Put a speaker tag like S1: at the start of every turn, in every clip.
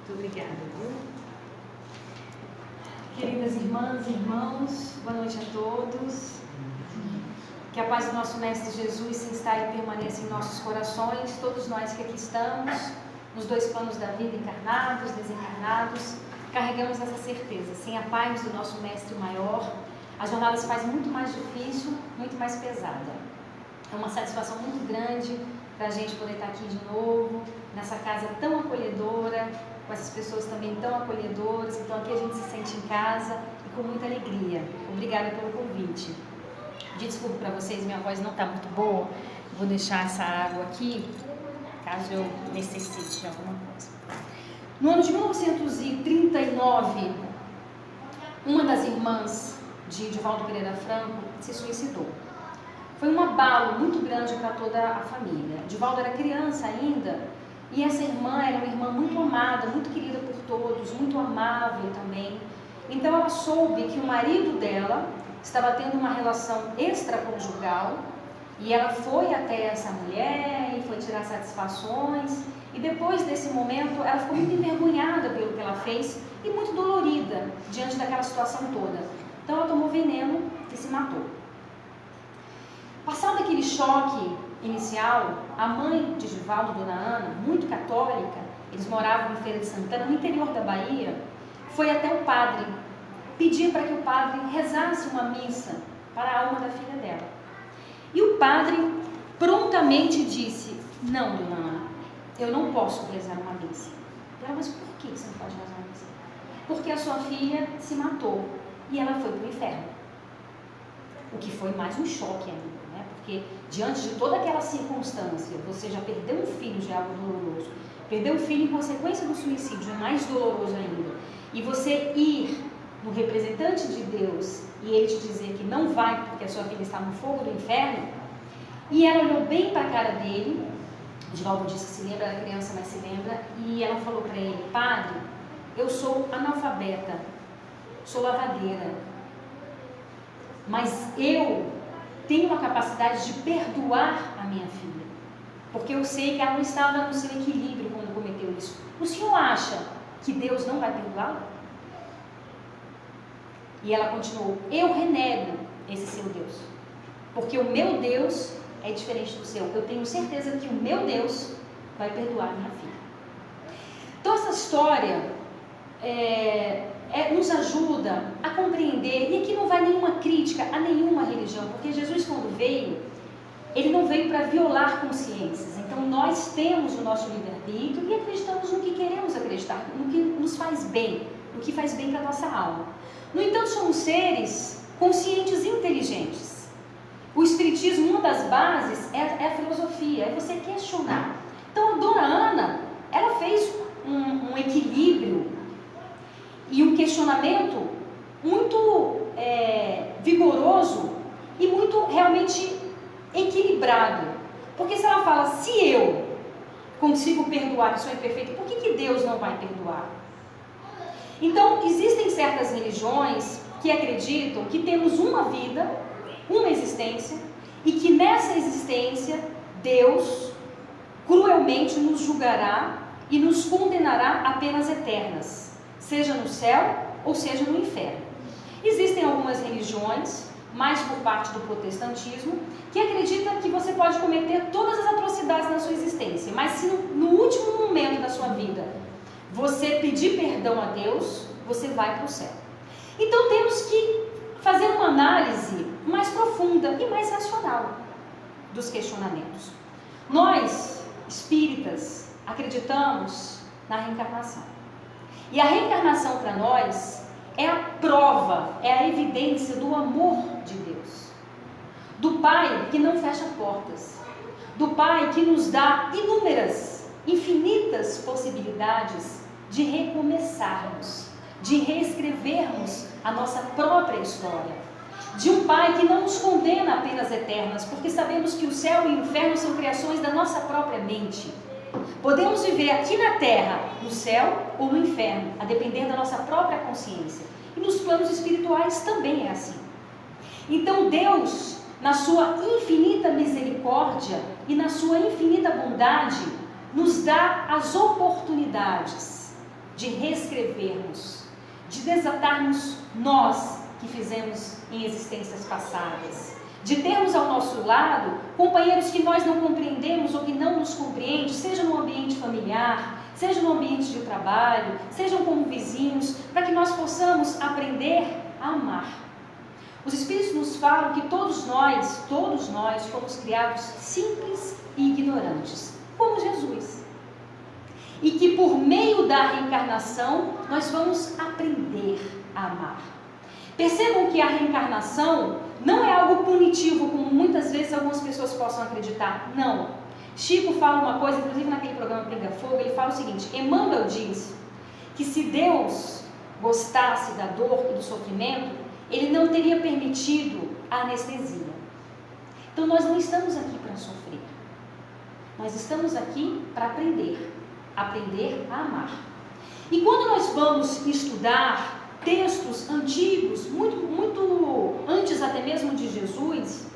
S1: Muito obrigada, viu? Queridas irmãs e irmãos, boa noite a todos. Que a paz do nosso Mestre Jesus se instale e permaneça em nossos corações, todos nós que aqui estamos, nos dois planos da vida, encarnados, desencarnados, carregamos essa certeza. Sem a paz do nosso Mestre maior, a jornada se faz muito mais difícil, muito mais pesada. É uma satisfação muito grande para a gente poder estar aqui de novo, nessa casa tão acolhedora, com essas pessoas também tão acolhedoras. Então aqui a gente se sente em casa e com muita alegria. Obrigada pelo convite. Pedir desculpa para vocês, minha voz não está muito boa. Vou deixar essa água aqui, caso eu necessite de alguma coisa. No ano de 1939, uma das irmãs de Divaldo Pereira Franco se suicidou. Foi um abalo muito grande para toda a família. Divaldo era criança ainda, e essa irmã era uma irmã muito amada, muito querida por todos, muito amável também. Então ela soube que o marido dela estava tendo uma relação extraconjugal, e ela foi até essa mulher e foi tirar satisfações, e depois desse momento ela ficou muito envergonhada pelo que ela fez e muito dolorida diante daquela situação toda. Então ela tomou veneno e se matou. Passado aquele choque inicial, a mãe de Divaldo, Dona Ana, muito católica, eles moravam em Feira de Santana, no interior da Bahia, foi até o padre, pedir para que o padre rezasse uma missa para a alma da filha dela. E o padre prontamente disse: não, Dona Ana, eu não posso rezar uma missa. Ela: mas por que você não pode rezar uma missa? Porque a sua filha se matou e ela foi para o inferno. O que foi mais um choque ainda. Porque diante de toda aquela circunstância, você já perdeu um filho, já é algo doloroso. Perder um filho em consequência do suicídio é mais doloroso ainda. E você ir no representante de Deus e ele te dizer que não vai porque a sua filha está no fogo do inferno. E ela olhou bem para a cara dele. Divaldo disse que se lembra da criança, mas se lembra. E ela falou para ele: padre, eu sou analfabeta, sou lavadeira, mas eu tenho uma capacidade de perdoar a minha filha, porque eu sei que ela não estava no seu equilíbrio quando cometeu isso. O senhor acha que Deus não vai perdoá-la? E ela continuou: eu renego esse seu Deus, porque o meu Deus é diferente do seu. Eu tenho certeza que o meu Deus vai perdoar minha filha. Então essa história nos ajuda a compreender, e aqui não vai nenhuma crítica a nenhuma religião, porque Jesus, quando veio, ele não veio para violar consciências. Então nós temos o nosso livre-arbítrio e acreditamos no que queremos acreditar, no que nos faz bem, no que faz bem para a nossa alma. No entanto, somos seres conscientes e inteligentes. O espiritismo, uma das bases é a filosofia, é você questionar. Então a Dona Ana, ela fez um equilíbrio e um questionamento muito vigoroso e muito realmente equilibrado. Porque se ela fala: se eu consigo perdoar e sou imperfeito, por que Deus não vai perdoar? Então, existem certas religiões que acreditam que temos uma vida, uma existência, e que nessa existência Deus cruelmente nos julgará e nos condenará a penas eternas, seja no céu ou seja no inferno. Existem algumas religiões, mais por parte do protestantismo, que acreditam que você pode cometer todas as atrocidades na sua existência, mas se no último momento da sua vida você pedir perdão a Deus, você vai para o céu. Então temos que fazer uma análise mais profunda e mais racional dos questionamentos. Nós, espíritas, acreditamos na reencarnação. E a reencarnação para nós é a prova, é a evidência do amor de Deus. Do Pai que não fecha portas. Do Pai que nos dá inúmeras, infinitas possibilidades de recomeçarmos, de reescrevermos a nossa própria história. De um Pai que não nos condena a penas eternas, porque sabemos que o céu e o inferno são criações da nossa própria mente. Podemos viver aqui na terra, no céu ou no inferno, a depender da nossa própria consciência. E nos planos espirituais também é assim. Então Deus, na sua infinita misericórdia e na sua infinita bondade, nos dá as oportunidades de reescrevermos, de desatarmos nós que fizemos em existências passadas, de termos ao nosso lado companheiros que nós não compreendemos ou que não nos compreendem, seja no ambiente familiar, seja no ambiente de trabalho, sejam como vizinhos, para que nós possamos aprender a amar. Os Espíritos nos falam que todos nós fomos criados simples e ignorantes, como Jesus. E que por meio da reencarnação, nós vamos aprender a amar. Percebam que a reencarnação não é algo punitivo, como muitas vezes algumas pessoas possam acreditar. Não. Chico fala uma coisa, inclusive naquele programa Pinga Fogo, ele fala o seguinte: Emmanuel diz que se Deus gostasse da dor e do sofrimento, Ele não teria permitido a anestesia. Então nós não estamos aqui para sofrer. Nós estamos aqui para aprender a amar. E quando nós vamos estudar textos antigos, muito antes até mesmo de Jesus,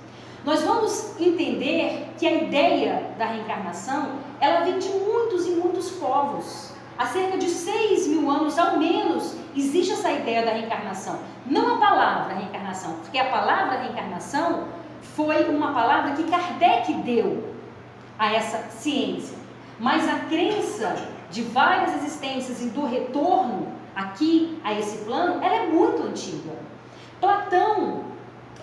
S1: nós vamos entender que a ideia da reencarnação, ela vem de muitos e muitos povos. Há cerca de 6.000 anos, ao menos, existe essa ideia da reencarnação. Não a palavra reencarnação, porque a palavra reencarnação foi uma palavra que Kardec deu a essa ciência. Mas a crença de várias existências e do retorno aqui a esse plano, ela é muito antiga. Platão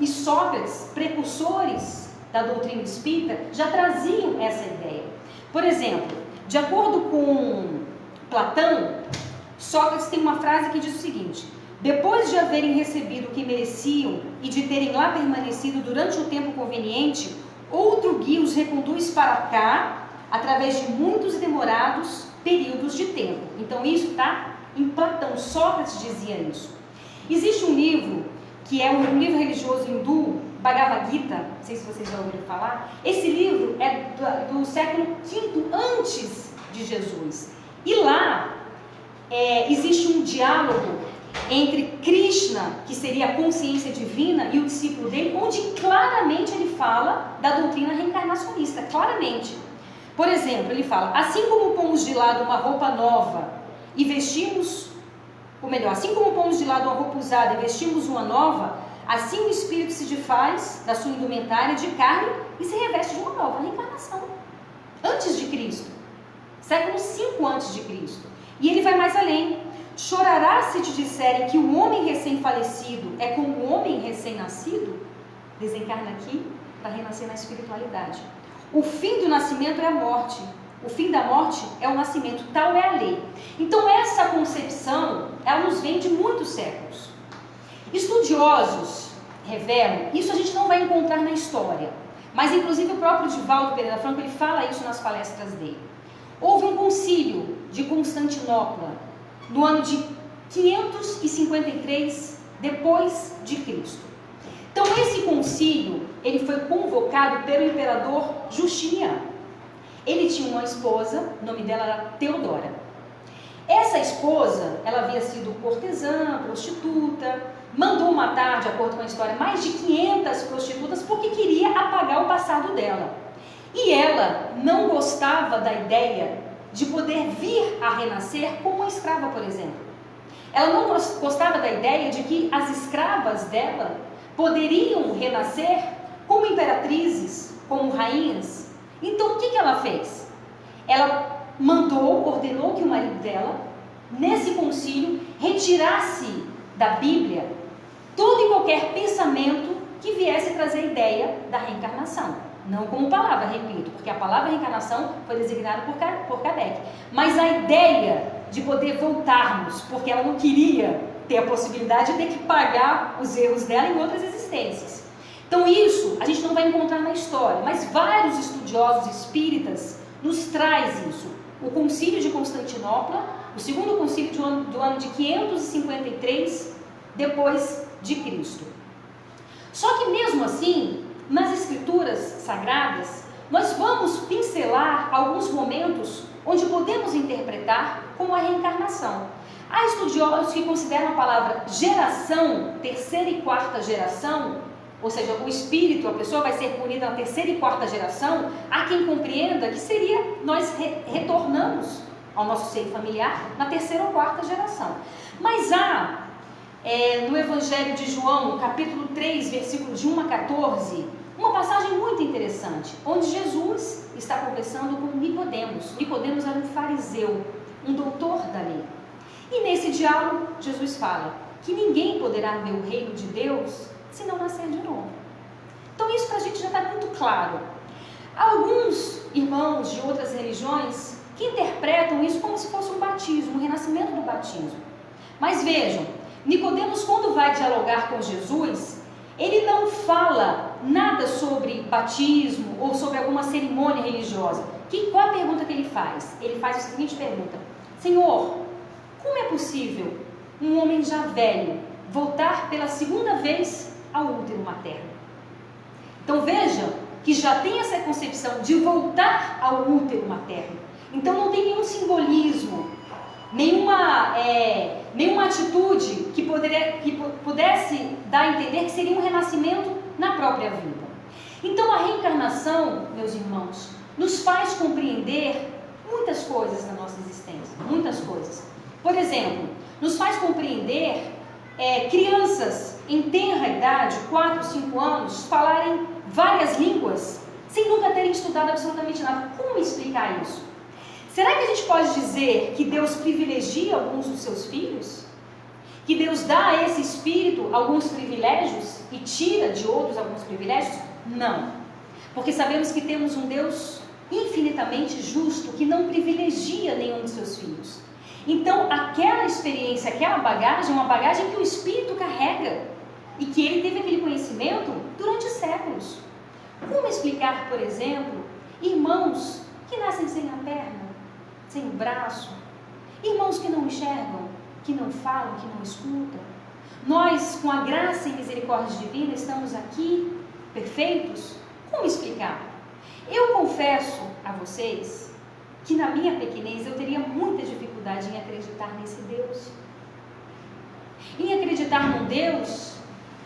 S1: e Sócrates, precursores da doutrina espírita, já traziam essa ideia. Por exemplo, de acordo com Platão, Sócrates tem uma frase que diz o seguinte: depois de haverem recebido o que mereciam e de terem lá permanecido durante o tempo conveniente, outro guia os reconduz para cá, através de muitos e demorados períodos de tempo. Então isso está em Platão. Sócrates dizia isso. Existe um livro, que é um livro religioso hindu, Bhagavad Gita, não sei se vocês já ouviram falar. Esse livro é do século V antes de Jesus. E lá existe um diálogo entre Krishna, que seria a consciência divina, e o discípulo dele, onde claramente ele fala da doutrina reencarnacionista, claramente. Por exemplo, ele fala: assim como pomos de lado uma roupa nova e vestimos, ou melhor, assim como pomos de lado uma roupa usada e vestimos uma nova, assim o espírito se desfaz da sua indumentária de carne e se reveste de uma nova reencarnação. Antes de Cristo, século V antes de Cristo. E ele vai mais além: chorará se te disserem que o homem recém-falecido é como o homem recém-nascido? Desencarna aqui para renascer na espiritualidade. O fim do nascimento é a morte. O fim da morte é o nascimento. Tal é a lei. Então essa concepção, ela nos vem de muitos séculos. Estudiosos revelam, isso a gente não vai encontrar na história, mas inclusive o próprio Divaldo Pereira Franco, ele fala isso nas palestras dele. Houve um concílio de Constantinopla no ano de 553 depois de Cristo. Então esse concílio, ele foi convocado pelo imperador Justiniano. Ele tinha uma esposa, o nome dela era Teodora. Essa esposa, ela havia sido cortesã, prostituta, mandou matar, de acordo com a história, mais de 500 prostitutas porque queria apagar o passado dela. E ela não gostava da ideia de poder vir a renascer como uma escrava, por exemplo. Ela não gostava da ideia de que as escravas dela poderiam renascer como imperatrizes, como rainhas. Então o que ela fez? Ela ordenou que o marido dela, nesse concílio, retirasse da Bíblia todo e qualquer pensamento que viesse trazer a ideia da reencarnação. Não como palavra, repito, porque a palavra reencarnação foi designada por Kardec. Mas a ideia de poder voltarmos, porque ela não queria ter a possibilidade de ter que pagar os erros dela em outras existências. Então isso a gente não vai encontrar na história, mas vários estudiosos espíritas nos traz isso. O concílio de Constantinopla, o segundo concílio do ano de 553 depois de Cristo. Só que mesmo assim, nas escrituras sagradas, nós vamos pincelar alguns momentos onde podemos interpretar como a reencarnação. Há estudiosos que consideram a palavra geração, terceira e quarta geração, ou seja, o espírito, a pessoa vai ser punida na terceira e quarta geração. Há quem compreenda que seria nós retornamos ao nosso seio familiar na terceira ou quarta geração. Mas há, no Evangelho de João, capítulo 3, versículos de 1 a 14, uma passagem muito interessante, onde Jesus está conversando com Nicodemos. Nicodemos era um fariseu, um doutor da lei. E nesse diálogo, Jesus fala que ninguém poderá ver o reino de Deus se não nascer de novo. Então isso para a gente já está muito claro. Há alguns irmãos de outras religiões que interpretam isso como se fosse um batismo, um renascimento do batismo. Mas vejam, Nicodemos, quando vai dialogar com Jesus, ele não fala nada sobre batismo ou sobre alguma cerimônia religiosa. Qual a pergunta que ele faz? Ele faz a seguinte pergunta: Senhor, como é possível um homem já velho voltar pela segunda vez ao útero materno? Então veja que já tem essa concepção de voltar ao útero materno. Então não tem nenhum simbolismo, nenhuma atitude que pudesse dar a entender que seria um renascimento na própria vida. Então a reencarnação, meus irmãos, nos faz compreender muitas coisas na nossa existência, muitas coisas. Por exemplo, nos faz compreender crianças em tenra idade, 4, 5 anos, falarem várias línguas sem nunca terem estudado absolutamente nada. Como explicar isso? Será que a gente pode dizer que Deus privilegia alguns dos seus filhos? Que Deus dá a esse espírito alguns privilégios e tira de outros alguns privilégios? Não. Porque sabemos que temos um Deus infinitamente justo que não privilegia nenhum de seus filhos. Então, aquela experiência, aquela bagagem, é uma bagagem que o espírito carrega e que ele teve aquele conhecimento durante séculos. Como explicar, por exemplo, irmãos que nascem sem a perna, sem o braço, irmãos que não enxergam, que não falam, que não escutam? Nós, com a graça e misericórdia divina, estamos aqui perfeitos? Como explicar? Eu confesso a vocês que na minha pequenez eu teria muita dificuldade em acreditar nesse Deus. Em acreditar num Deus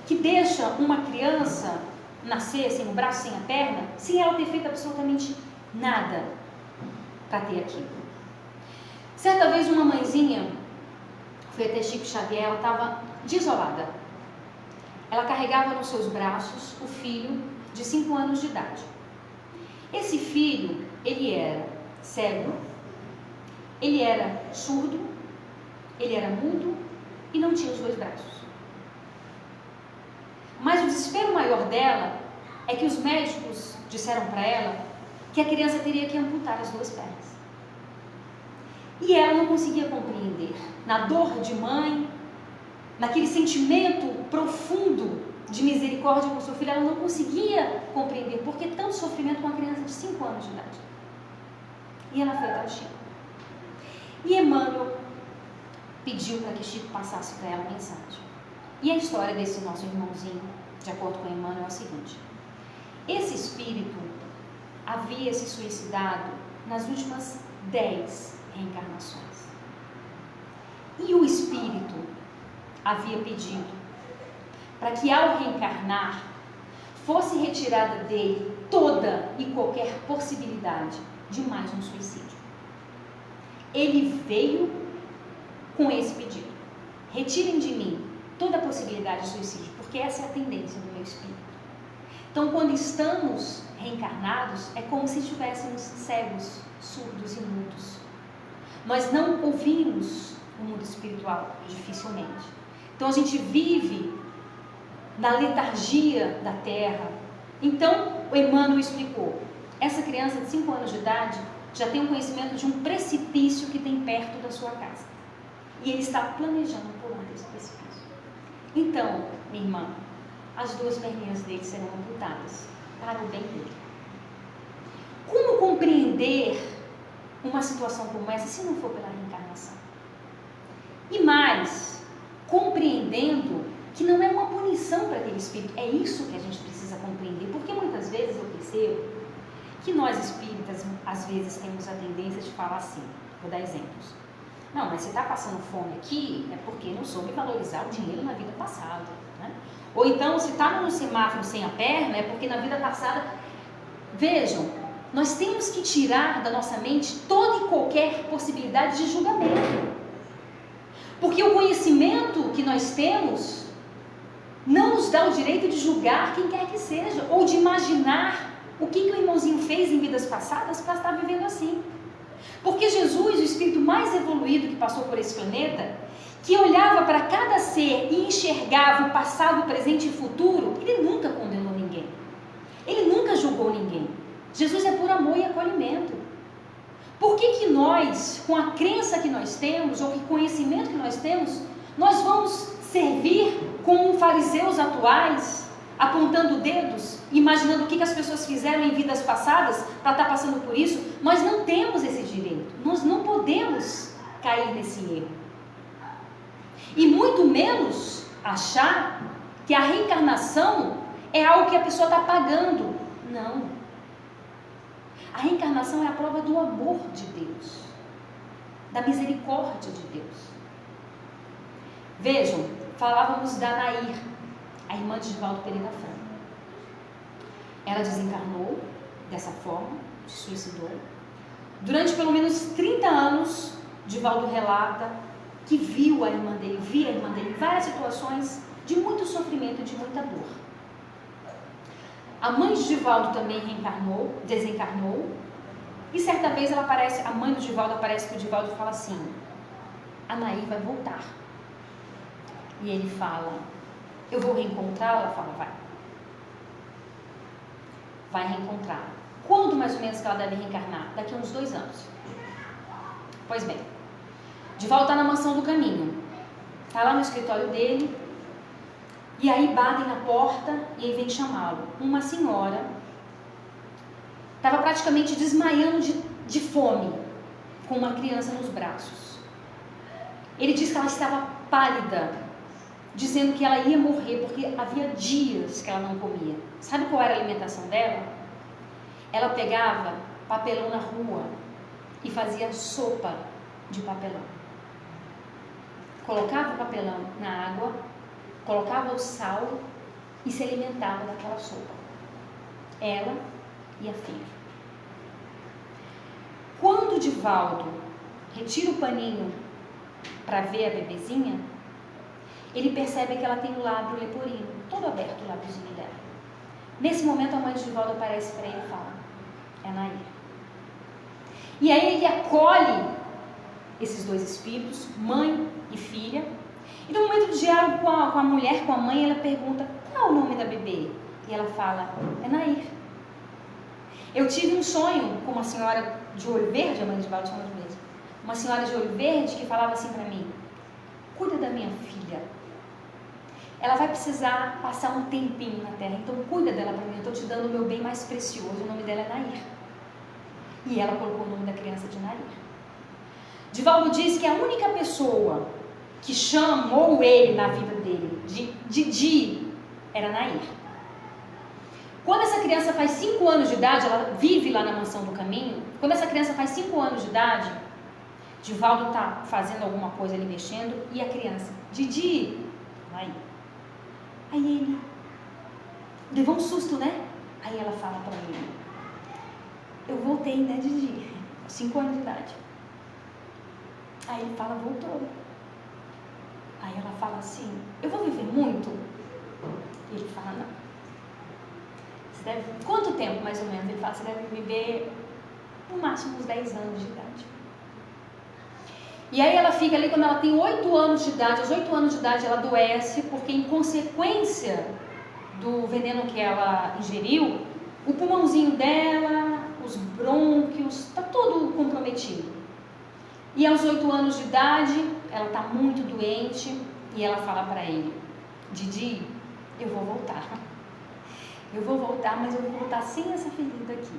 S1: que deixa uma criança nascer sem o braço, sem a perna, sem ela ter feito absolutamente nada para ter aquilo. Certa vez uma mãezinha foi até Chico Xavier, ela estava desolada. Ela carregava nos seus braços o filho de 5 anos de idade. Esse filho, ele era cego, ele era surdo, ele era mudo e não tinha os 2 braços. Mas o desespero maior dela é que os médicos disseram para ela que a criança teria que amputar as 2 pernas. E ela não conseguia compreender. Na dor de mãe, naquele sentimento profundo de misericórdia com seu filho, ela não conseguia compreender por que tanto sofrimento com uma criança de 5 anos de idade. E ela foi até o Chico. E Emmanuel pediu para que Chico passasse para ela a mensagem. E a história desse nosso irmãozinho, de acordo com Emmanuel, é a seguinte: esse espírito havia se suicidado nas últimas 10 reencarnações. E o espírito havia pedido para que ao reencarnar fosse retirada dele toda e qualquer possibilidade de mais um suicídio. Ele veio com esse pedido: retirem de mim toda a possibilidade de suicídio, porque essa é a tendência do meu espírito. Então, quando estamos reencarnados, é como se estivéssemos cegos, surdos e mudos. Nós não ouvimos o mundo espiritual, dificilmente. Então, a gente vive na letargia da terra. Então, o Emmanuel explicou: essa criança de 5 anos de idade já tem um conhecimento de um precipício que tem perto da sua casa. E ele está planejando pular desse precipício. Então, minha irmã, as 2 perninhas dele serão amputadas para o bem dele. Como compreender uma situação como essa se não for pela reencarnação? E mais, compreendendo que não é uma punição para aquele espírito. É isso que a gente precisa compreender, porque muitas vezes eu percebo que nós espíritas, às vezes, temos a tendência de falar assim. Vou dar exemplos. Não, mas você está passando fome aqui é porque não soube valorizar o dinheiro na vida passada, né? Ou então, se está no semáforo sem a perna é porque na vida passada... Vejam, nós temos que tirar da nossa mente toda e qualquer possibilidade de julgamento. Porque o conhecimento que nós temos não nos dá o direito de julgar quem quer que seja, ou de imaginar o que o irmãozinho fez em vidas passadas para estar vivendo assim. Porque Jesus, o espírito mais evoluído que passou por esse planeta, que olhava para cada ser e enxergava o passado, o presente e o futuro, ele nunca condenou ninguém. Ele nunca julgou ninguém. Jesus é por amor e acolhimento. Por que nós, com a crença que nós temos, ou com o conhecimento que nós temos, nós vamos servir como fariseus atuais, apontando dedos, imaginando o que as pessoas fizeram em vidas passadas para estar passando por isso? Nós não temos esse direito. Nós não podemos cair nesse erro. E muito menos achar que a reencarnação é algo que a pessoa está pagando. Não. A reencarnação é a prova do amor de Deus, da misericórdia de Deus. Vejam, falávamos da Nair, a irmã de Divaldo Pereira Franco. Ela desencarnou dessa forma, se suicidou. Durante pelo menos 30 anos, Divaldo relata que via a irmã dele em várias situações de muito sofrimento e de muita dor. A mãe de Divaldo também desencarnou, e certa vez a mãe do Divaldo aparece para o Divaldo e fala assim: a Nair vai voltar. E ele fala: eu vou reencontrá-la? Ela fala: vai reencontrar. Quando mais ou menos que ela deve reencarnar? Daqui a uns 2 anos. Pois bem, Divaldo está na mansão do caminho, está lá no escritório dele, e aí batem na porta e aí vem chamá-lo. Uma senhora estava praticamente desmaiando de fome, com uma criança nos braços. Ele disse que ela estava pálida, dizendo que ela ia morrer, porque havia dias que ela não comia. Sabe qual era a alimentação dela? Ela pegava papelão na rua e fazia sopa de papelão. Colocava o papelão na água, colocava o sal e se alimentava daquela sopa. Ela e a filha. Quando o Divaldo retira o paninho para ver a bebezinha, ele percebe que ela tem o lábio leporino, todo aberto o lábiozinho dela. Nesse momento a mãe de Divaldo aparece para ele e fala: é Nair. E aí ele acolhe esses 2 espíritos, mãe e filha. E no momento do diálogo com a mulher, com a mãe, ela pergunta: qual é o nome da bebê? E ela fala: é Nair. Eu tive um sonho com uma senhora de olho verde, a mãe de Divaldo chama de mesmo, uma senhora de olho verde que falava assim para mim: cuida da minha filha. Ela vai precisar passar um tempinho na terra, então cuida dela para mim, eu estou te dando o meu bem mais precioso, o nome dela é Nair. E ela colocou o nome da criança de Nair. Divaldo diz que a única pessoa que chamou ele na vida dele de Didi era Nair. Quando essa criança faz 5 anos de idade, ela vive lá na mansão do caminho. Quando essa criança faz 5 anos de idade, Divaldo está fazendo alguma coisa ali, mexendo, e a criança: Didi, Nair. Aí ele levou um susto, né? Aí ela fala para ele: eu voltei, né, Didi? 5 anos de idade. Aí ele fala: voltou. Aí ela fala assim: eu vou viver muito? E ele fala: não. Você deve... Quanto tempo, mais ou menos? Ele fala: você deve viver no máximo uns 10 anos de idade. E aí ela fica ali, quando ela tem 8 anos de idade, aos 8 anos de idade ela adoece, porque em consequência do veneno que ela ingeriu, o pulmãozinho dela, os brônquios, está todo comprometido. E aos 8 anos de idade, ela está muito doente, e ela fala para ele: Didi, eu vou voltar. Eu vou voltar, mas eu vou voltar sem essa ferida aqui.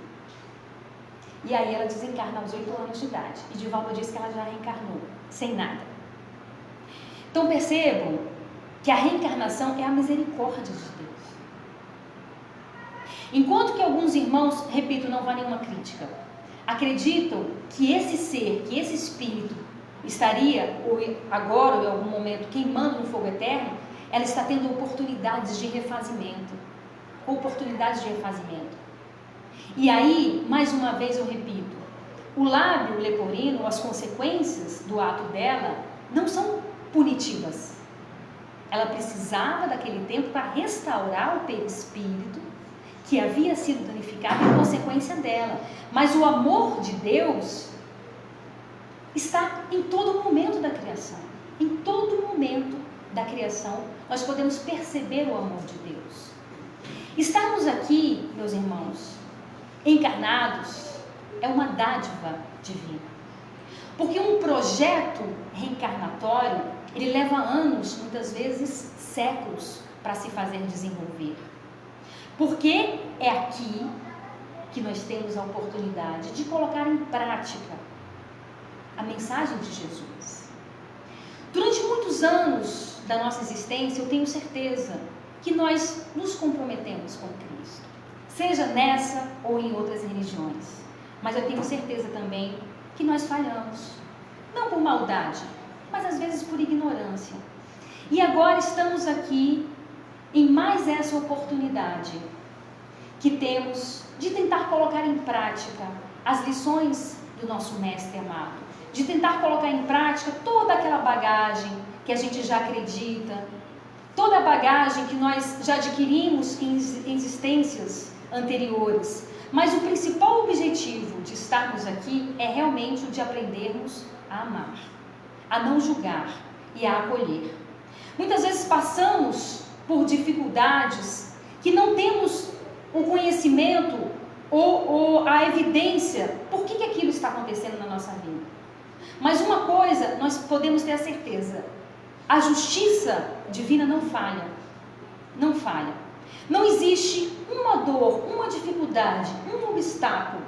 S1: E aí ela desencarna aos 8 anos de idade. E Divaldo diz que ela já reencarnou, sem nada. Então percebam que a reencarnação é a misericórdia de Deus. Enquanto que alguns irmãos, repito, não vale nenhuma crítica, acreditam que esse ser, que esse espírito estaria, ou agora ou em algum momento, queimando no fogo eterno, ela está tendo oportunidades de refazimento. E aí, mais uma vez eu repito, o lábio leporino, as consequências do ato dela, não são punitivas. Ela precisava daquele tempo para restaurar o perispírito que havia sido danificado em consequência dela. Mas o amor de Deus está em todo momento da criação. Em todo momento da criação, nós podemos perceber o amor de Deus. Estarmos aqui, meus irmãos, encarnados, é uma dádiva divina. Porque um projeto reencarnatório, ele leva anos, muitas vezes séculos, para se fazer desenvolver. Porque é aqui que nós temos a oportunidade de colocar em prática a mensagem de Jesus. Durante muitos anos da nossa existência, eu tenho certeza que nós nos comprometemos com Cristo, seja nessa ou em outras religiões. Mas eu tenho certeza também que nós falhamos, não por maldade, mas às vezes por ignorância. E agora estamos aqui em mais essa oportunidade que temos de tentar colocar em prática as lições do nosso Mestre amado, de tentar colocar em prática toda aquela bagagem que a gente já acredita, toda a bagagem que nós já adquirimos em existências anteriores. Mas o principal objetivo de estarmos aqui é realmente o de aprendermos a amar, a não julgar e a acolher. Muitas vezes passamos por dificuldades que não temos o conhecimento ou a evidência por que aquilo está acontecendo na nossa vida. Mas uma coisa nós podemos ter a certeza: a justiça divina não falha. Não falha. Não existe uma dor, uma dificuldade, um obstáculo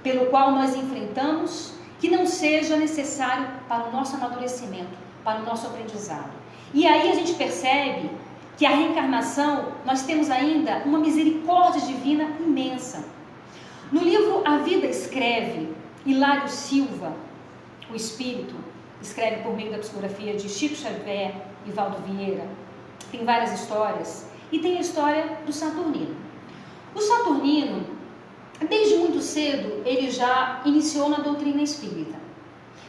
S1: pelo qual nós enfrentamos que não seja necessário para o nosso amadurecimento, para o nosso aprendizado. E aí a gente percebe que a reencarnação, nós temos ainda uma misericórdia divina imensa. No livro A Vida Escreve, Hilário Silva, o Espírito, escreve por meio da psicografia de Chico Xavier e Valdo Vieira, tem várias histórias, e tem a história do Saturnino. O Saturnino, desde muito cedo, ele já iniciou na doutrina espírita.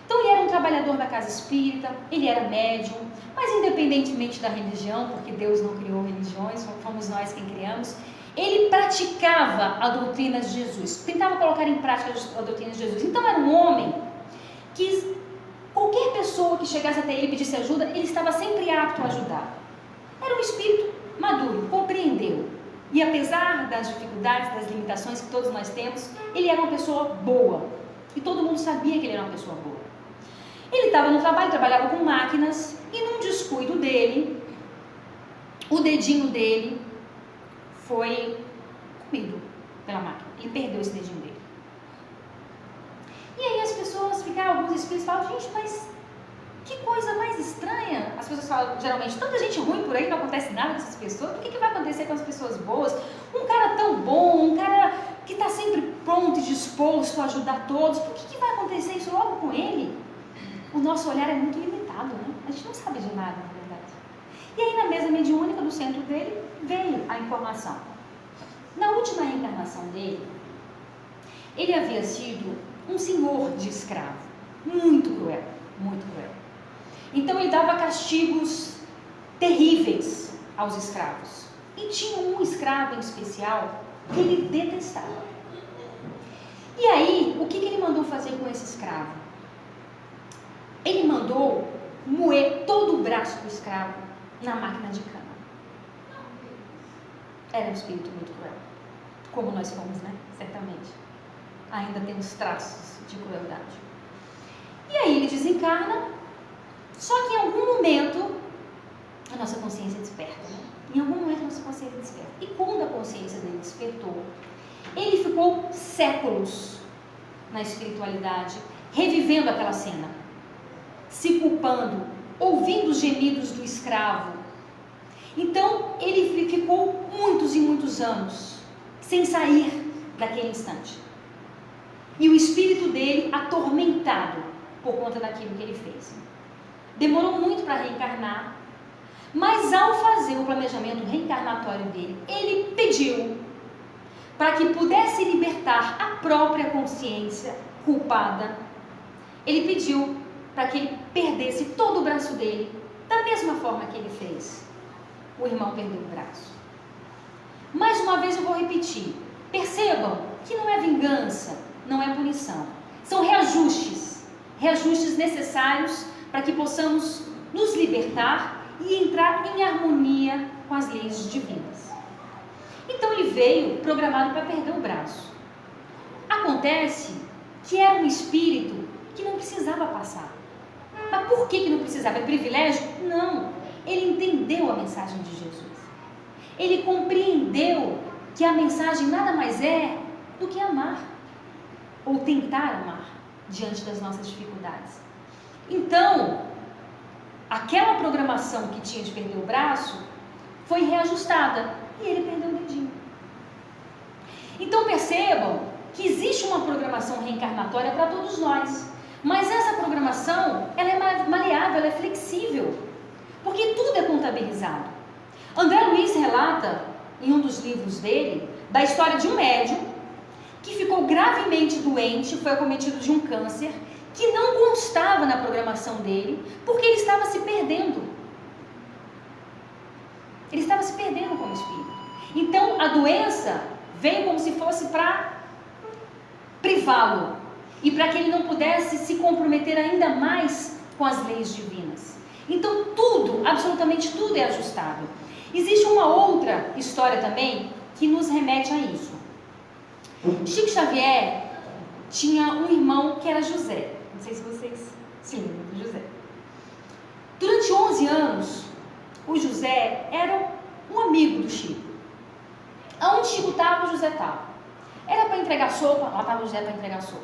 S1: Então ele era um trabalhador da casa espírita, ele era médium, mas independentemente da religião, porque Deus não criou religiões, fomos nós quem criamos, ele praticava a doutrina de Jesus, tentava colocar em prática a doutrina de Jesus. Então era um homem que qualquer pessoa que chegasse até ele e pedisse ajuda, ele estava sempre apto a ajudar. Era um espírito maduro, compreendeu. E apesar das dificuldades, das limitações que todos nós temos, ele era uma pessoa boa. E todo mundo sabia que ele era uma pessoa boa. Ele estava no trabalho, trabalhava com máquinas, e num descuido dele, o dedinho dele foi comido pela máquina. Ele perdeu esse dedinho dele. E aí as pessoas ficavam, alguns espíritos falam: gente, mas que coisa mais estranha. As pessoas falam, geralmente, tanta gente ruim por aí, não acontece nada com essas pessoas. O que vai acontecer com as pessoas boas? Um cara tão bom, um cara que está sempre pronto e disposto a ajudar todos, por que vai acontecer isso logo com ele? O nosso olhar é muito limitado, né? A gente não sabe de nada, na verdade. E aí, na mesa mediúnica do centro dele, veio a informação. Na última reencarnação dele, ele havia sido um senhor de escravo, muito cruel, muito cruel. Então ele dava castigos terríveis aos escravos. E tinha um escravo em especial que ele detestava. E aí, o que ele mandou fazer com esse escravo? Ele mandou moer todo o braço do escravo na máquina de cana. Era um espírito muito cruel. Como nós fomos, né? Certamente. Ainda temos traços de crueldade. E aí ele desencarna, só que em algum momento a nossa consciência desperta, né? Em algum momento a nossa consciência desperta. E quando a consciência dele despertou, ele ficou séculos na espiritualidade, revivendo aquela cena, se culpando, ouvindo os gemidos do escravo. Então ele ficou muitos e muitos anos sem sair daquele instante. E o espírito dele atormentado por conta daquilo que ele fez. Demorou muito para reencarnar, mas ao fazer o planejamento reencarnatório dele, ele pediu para que pudesse libertar a própria consciência culpada, ele pediu para que ele perdesse todo o braço dele, da mesma forma que ele fez. O irmão perdeu o braço. Mais uma vez eu vou repetir. Percebam que não é vingança, não é punição. São reajustes necessários para que possamos nos libertar e entrar em harmonia com as leis divinas. Então ele veio programado para perder o braço. Acontece que era um espírito que não precisava passar. Mas por que não precisava? É privilégio? Não. Ele entendeu a mensagem de Jesus. Ele compreendeu que a mensagem nada mais é do que amar, ou tentar amar, diante das nossas dificuldades. Então, aquela programação que tinha de perder o braço foi reajustada e ele perdeu o dedinho. Então percebam que existe uma programação reencarnatória para todos nós, mas essa programação ela é maleável, ela é flexível, porque tudo é contabilizado. André Luiz relata em um dos livros dele da história de um médium que ficou gravemente doente, foi acometido de um câncer que não constava na programação dele, porque ele estava se perdendo. Ele estava se perdendo como espírito. Então a doença veio como se fosse para privá-lo e para que ele não pudesse se comprometer ainda mais com as leis divinas. Então tudo, absolutamente tudo é ajustado. Existe uma outra história também que nos remete a isso. Chico Xavier tinha um irmão que era José. Não sei se vocês se lembram do José. Durante 11 anos, o José era um amigo do Chico. Aonde Chico estava, o José estava. Era para entregar sopa, lá estava o José para entregar sopa.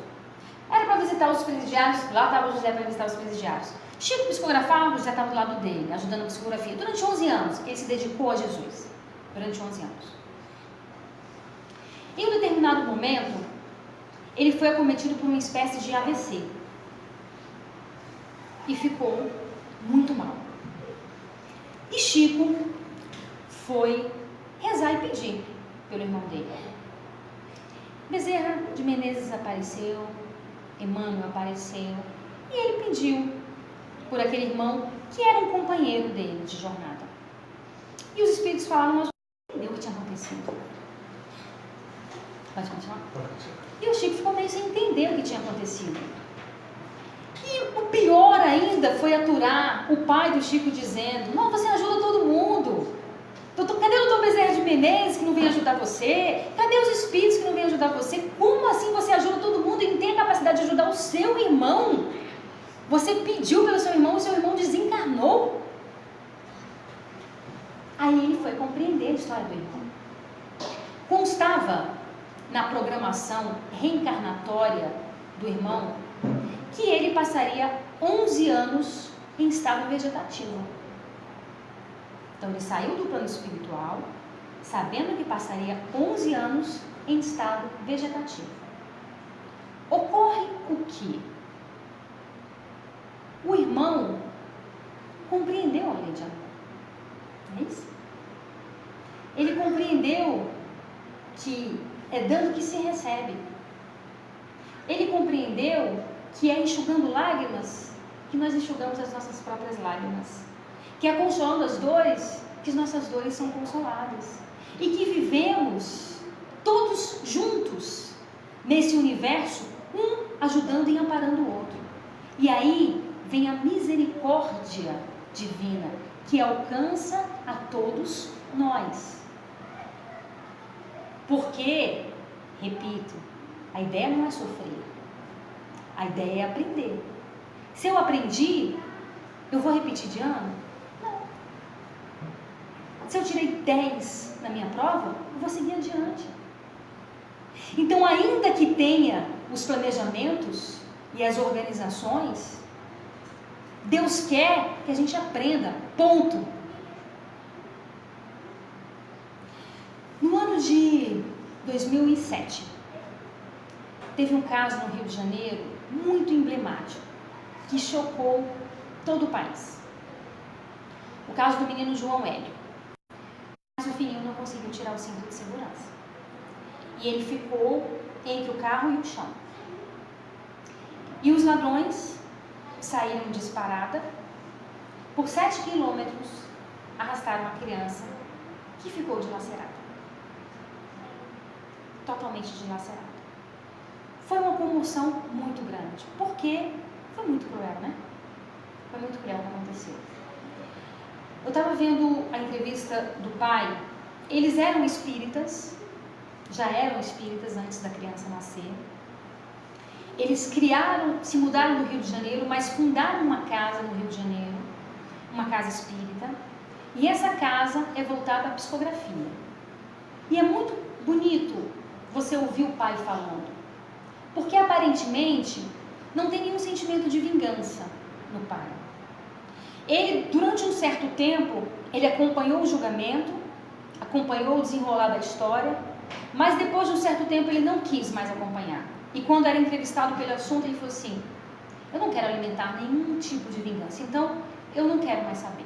S1: Era para visitar os presidiários, lá estava o José para visitar os presidiários. Chico psicografava, o José estava do lado dele, ajudando a psicografia. Durante 11 anos, ele se dedicou a Jesus. Durante 11 anos. Em um determinado momento, ele foi acometido por uma espécie de AVC. E ficou muito mal. E Chico foi rezar e pedir pelo irmão dele. Bezerra de Menezes apareceu, Emmanuel apareceu, e ele pediu por aquele irmão que era um companheiro dele de jornada. E os espíritos falaram, mas não entendeu o que tinha acontecido. Pode continuar? E o Chico ficou meio sem entender o que tinha acontecido. E o pior ainda foi aturar o pai do Chico dizendo, não, você ajuda todo mundo. Cadê o doutor Bezerra de Menezes que não vem ajudar você? Cadê os espíritos que não vêm ajudar você? Como assim você ajuda todo mundo e não tem a capacidade de ajudar o seu irmão? Você pediu pelo seu irmão, o seu irmão desencarnou. Aí ele foi compreender a história do irmão. Constava na programação reencarnatória do irmão que ele passaria 11 anos em estado vegetativo. Então ele saiu do plano espiritual, sabendo que passaria 11 anos em estado vegetativo. Ocorre o quê? O irmão compreendeu a lei de amor. Não é isso? Ele compreendeu que é dando que se recebe. Ele compreendeu que é enxugando lágrimas que nós enxugamos as nossas próprias lágrimas. Que é consolando as dores que as nossas dores são consoladas. E que vivemos todos juntos nesse universo, um ajudando e amparando o outro. E aí vem a misericórdia divina que alcança a todos nós. Porque, repito, a ideia não é sofrer, a ideia é aprender. Se eu aprendi, eu vou repetir de ano? Não. Se eu tirei 10 na minha prova, eu vou seguir adiante. Então, ainda que tenha os planejamentos e as organizações, Deus quer que a gente aprenda, ponto. No ano de 2007, teve um caso no Rio de Janeiro muito emblemático, que chocou todo o país. O caso do menino João Hélio. Mas o filhinho não conseguiu tirar o cinto de segurança. e ele ficou entre o carro e o chão. E os ladrões saíram disparada, por 7 quilômetros, arrastaram a criança, que ficou dilacerada. Totalmente dilacerada. Foi uma comoção muito grande, porque foi muito cruel, né? Foi muito cruel o que aconteceu. Eu estava vendo a entrevista do pai. Eles eram espíritas, já eram espíritas antes da criança nascer. Eles se mudaram do Rio de Janeiro, mas fundaram uma casa no Rio de Janeiro, uma casa espírita, e essa casa é voltada à psicografia. E é muito bonito você ouvir o pai falando, porque aparentemente não tem nenhum sentimento de vingança no pai. Ele, durante um certo tempo, ele acompanhou o julgamento, acompanhou o desenrolar da história, mas depois de um certo tempo ele não quis mais acompanhar. E quando era entrevistado pelo assunto, ele falou assim: eu não quero alimentar nenhum tipo de vingança, então eu não quero mais saber.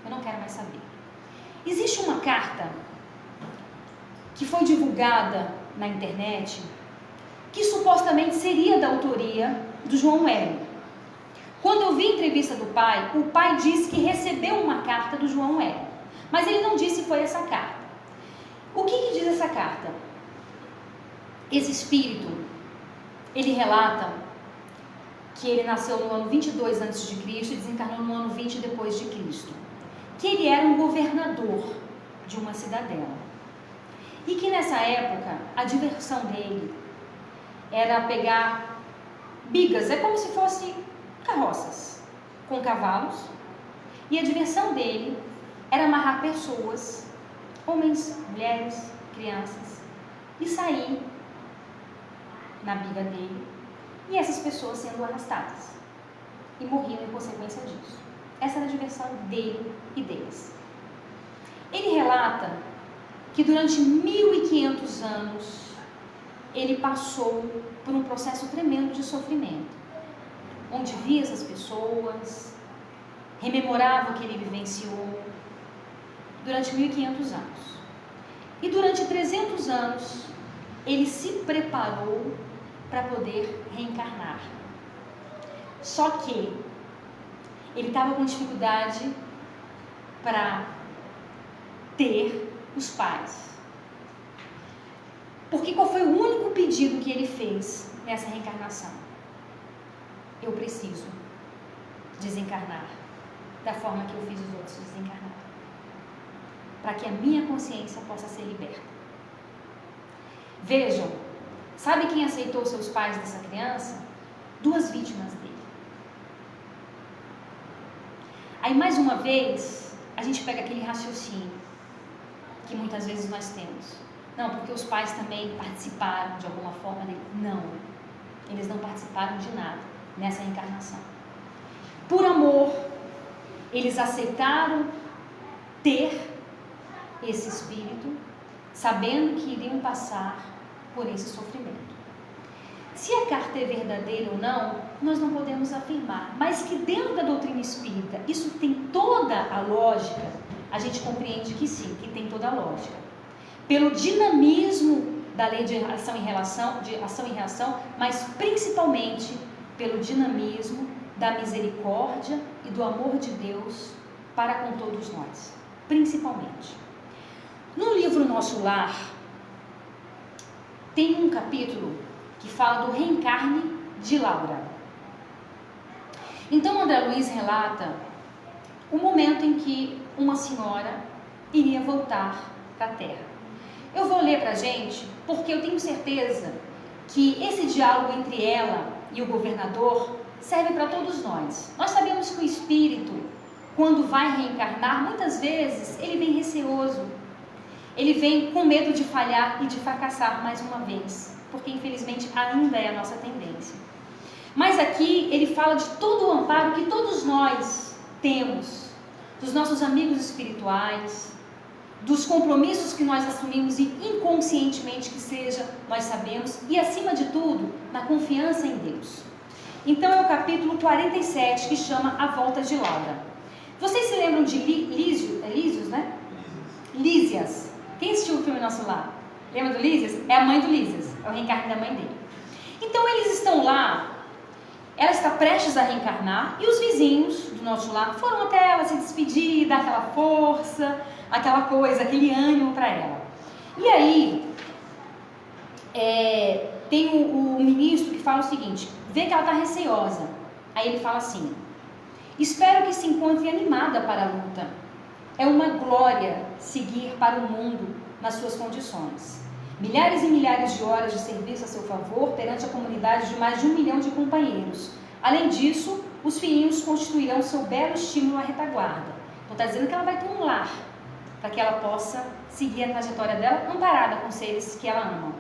S1: Eu não quero mais saber. Existe uma carta que foi divulgada na internet, que supostamente seria da autoria do João Hélio. Quando eu vi a entrevista do pai, o pai disse que recebeu uma carta do João Hélio, mas ele não disse que foi essa carta. O que diz essa carta? Esse espírito, ele relata que ele nasceu no ano 22 a.C. e desencarnou no ano 20 depois de Cristo. Que ele era um governador de uma cidadela. E que nessa época, a diversão dele era pegar bigas, é como se fosse carroças com cavalos, e a diversão dele era amarrar pessoas, homens, mulheres, crianças, e sair na biga dele, e essas pessoas sendo arrastadas e morriam em consequência disso. Essa era a diversão dele e deles. Ele relata que durante 1500 anos ele passou por um processo tremendo de sofrimento, onde via essas pessoas, rememorava o que ele vivenciou durante 1500 anos. E durante 300 anos ele se preparou para poder reencarnar. Só que ele estava com dificuldade para ter os pais. Porque qual foi o único pedido que ele fez nessa reencarnação? Eu preciso desencarnar da forma que eu fiz os outros desencarnar, para que a minha consciência possa ser liberta. Vejam, sabe quem aceitou seus pais dessa criança? 2 vítimas dele. Aí, mais uma vez, a gente pega aquele raciocínio que muitas vezes nós temos. Não, porque os pais também participaram de alguma forma dele. Não, eles não participaram de nada nessa reencarnação. Por amor, eles aceitaram ter esse espírito, sabendo que iriam passar por esse sofrimento. Se a carta é verdadeira ou não, nós não podemos afirmar, mas que dentro da doutrina espírita isso tem toda a lógica, a gente compreende que sim, que tem toda a lógica. Pelo dinamismo da lei de ação e reação, mas principalmente pelo dinamismo da misericórdia e do amor de Deus para com todos nós, principalmente. No livro Nosso Lar, tem um capítulo que fala do reencarne de Laura. Então André Luiz relata o momento em que uma senhora iria voltar para a Terra. Eu vou ler para a gente, porque eu tenho certeza que esse diálogo entre ela e o governador serve para todos nós. Nós sabemos que o espírito, quando vai reencarnar, muitas vezes ele vem receoso, ele vem com medo de falhar e de fracassar mais uma vez, porque infelizmente ainda é a nossa tendência. Mas aqui ele fala de todo o amparo que todos nós temos, dos nossos amigos espirituais, dos compromissos que nós assumimos e inconscientemente que seja, nós sabemos, e acima de tudo, na confiança em Deus. Então é o capítulo 47, que chama A Volta de Laura. Vocês se lembram de Lísias, né? Lísias. Quem assistiu o filme Nosso Lar? Lembra do Lísias? É a mãe do Lísias, é o reencarne da mãe dele. Então eles estão lá, ela está prestes a reencarnar e os vizinhos do nosso lar foram até ela se despedir, dar aquela força, aquela coisa, aquele ânimo para ela. E aí, tem o ministro que fala o seguinte, vê que ela está receosa. Aí ele fala assim, espero que se encontre animada para a luta. É uma glória seguir para o mundo nas suas condições. Milhares e milhares de horas de serviço a seu favor perante a comunidade de mais de 1 milhão de companheiros. Além disso, os filhinhos constituirão seu belo estímulo à retaguarda. Então está dizendo que ela vai ter um lar, para que ela possa seguir a trajetória dela amparada com seres que ela ama.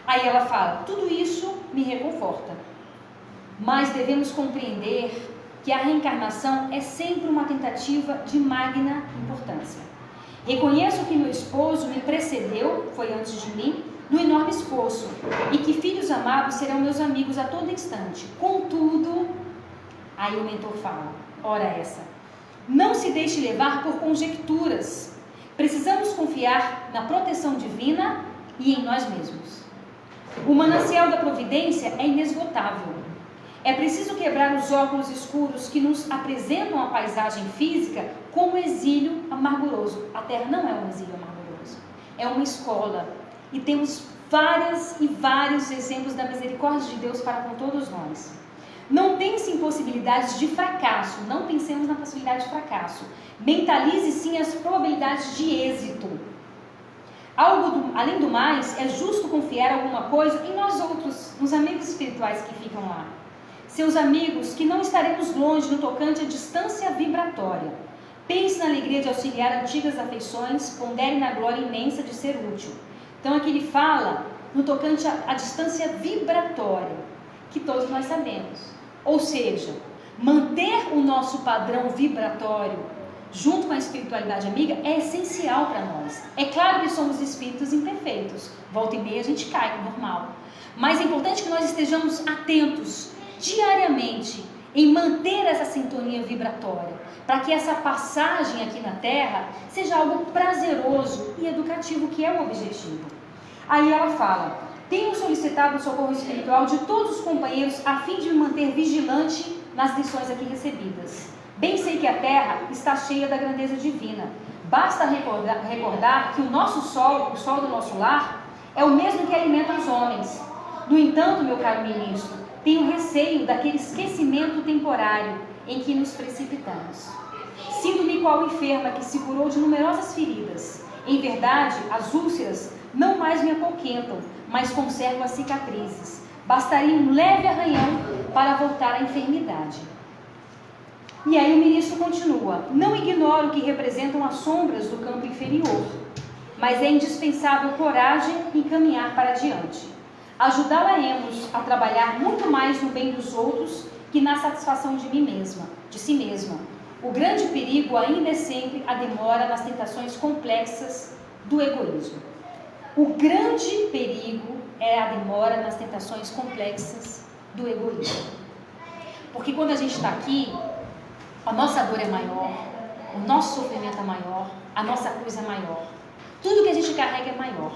S1: Aí ela fala, tudo isso me reconforta, mas devemos compreender que a reencarnação é sempre uma tentativa de magna importância. Reconheço que meu esposo me precedeu, foi antes de mim, no enorme esforço, e que filhos amados serão meus amigos a todo instante. Contudo, aí o mentor fala, ora essa, não se deixe levar por conjecturas. Precisamos confiar na proteção divina e em nós mesmos. O manancial da providência é inesgotável. É preciso quebrar os óculos escuros que nos apresentam a paisagem física como exílio amarguroso. A Terra não é um exílio amarguroso, é uma escola. E temos vários exemplos da misericórdia de Deus para com todos nós. Não pense em possibilidades de fracasso, não pensemos na possibilidade de fracasso. Mentalize sim as probabilidades de êxito. Além do mais, é justo confiar alguma coisa em nós outros, nos amigos espirituais que ficam lá. Seus amigos, que não estaremos longe no tocante à distância vibratória. Pense na alegria de auxiliar antigas afeições, pondere na glória imensa de ser útil. Então aqui ele fala no tocante à distância vibratória, que todos nós sabemos. Ou seja, manter o nosso padrão vibratório junto com a espiritualidade amiga é essencial para nós. É claro que somos espíritos imperfeitos, volta e meia a gente cai, normal. Mas é importante que nós estejamos atentos diariamente em manter essa sintonia vibratória, para que essa passagem aqui na Terra seja algo prazeroso e educativo, que é o objetivo. Aí ela fala, tenho solicitado o socorro espiritual de todos os companheiros a fim de me manter vigilante nas lições aqui recebidas. Bem sei que a Terra está cheia da grandeza divina. Basta recordar que o nosso sol, o sol do nosso lar, é o mesmo que alimenta os homens. No entanto, meu caro ministro, tenho receio daquele esquecimento temporário em que nos precipitamos. Sinto-me qual enferma que se curou de numerosas feridas. Em verdade, as úlceras não mais me apoquentam, mas conservo as cicatrizes. Bastaria um leve arranhão para voltar à enfermidade. E aí o ministro continua, não ignoro que representam as sombras do campo inferior, mas é indispensável coragem em caminhar para adiante. Ajudá-la-emos a trabalhar muito mais no bem dos outros que na satisfação de si mesma. O grande perigo ainda é sempre a demora nas tentações complexas do egoísmo. O grande perigo é a demora nas tentações complexas do egoísmo. Porque quando a gente está aqui, a nossa dor é maior, o nosso sofrimento é maior, a nossa cruz é maior. Tudo que a gente carrega é maior.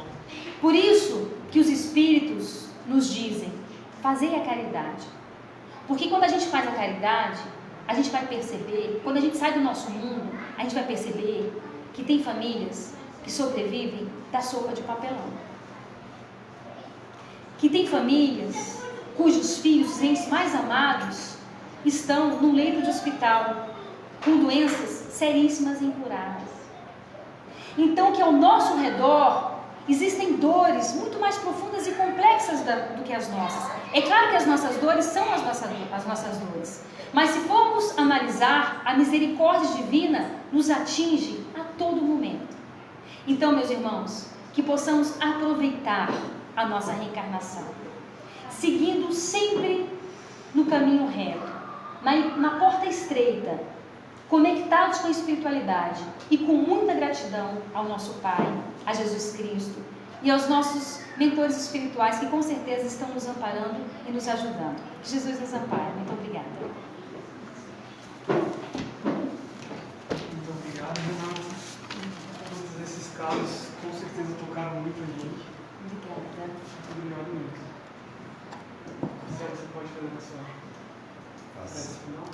S1: Por isso que os espíritos nos dizem, fazei a caridade. Porque quando a gente faz a caridade, a gente vai perceber, quando a gente sai do nosso mundo, a gente vai perceber que tem famílias que sobrevivem da sopa de papelão. Que tem famílias cujos filhos, os entes mais amados, estão num leito de hospital com doenças seríssimas e incuráveis. Então que ao nosso redor existem dores muito mais profundas e complexas do que as nossas. É claro que as nossas dores são as nossas dores, mas se formos analisar, a misericórdia divina nos atinge a todo momento. Então, meus irmãos, que possamos aproveitar a nossa reencarnação, seguindo sempre no caminho reto, na porta estreita, conectados com a espiritualidade e com muita gratidão ao nosso Pai, a Jesus Cristo e aos nossos mentores espirituais que com certeza estão nos amparando e nos ajudando. Que Jesus nos ampare. Muito obrigada.
S2: Muito obrigado, Renato. Todos esses casos com certeza tocaram muito a gente.
S1: Obrigada.
S2: Obrigado mesmo. Marcelo, você pode fazer a sua prece final?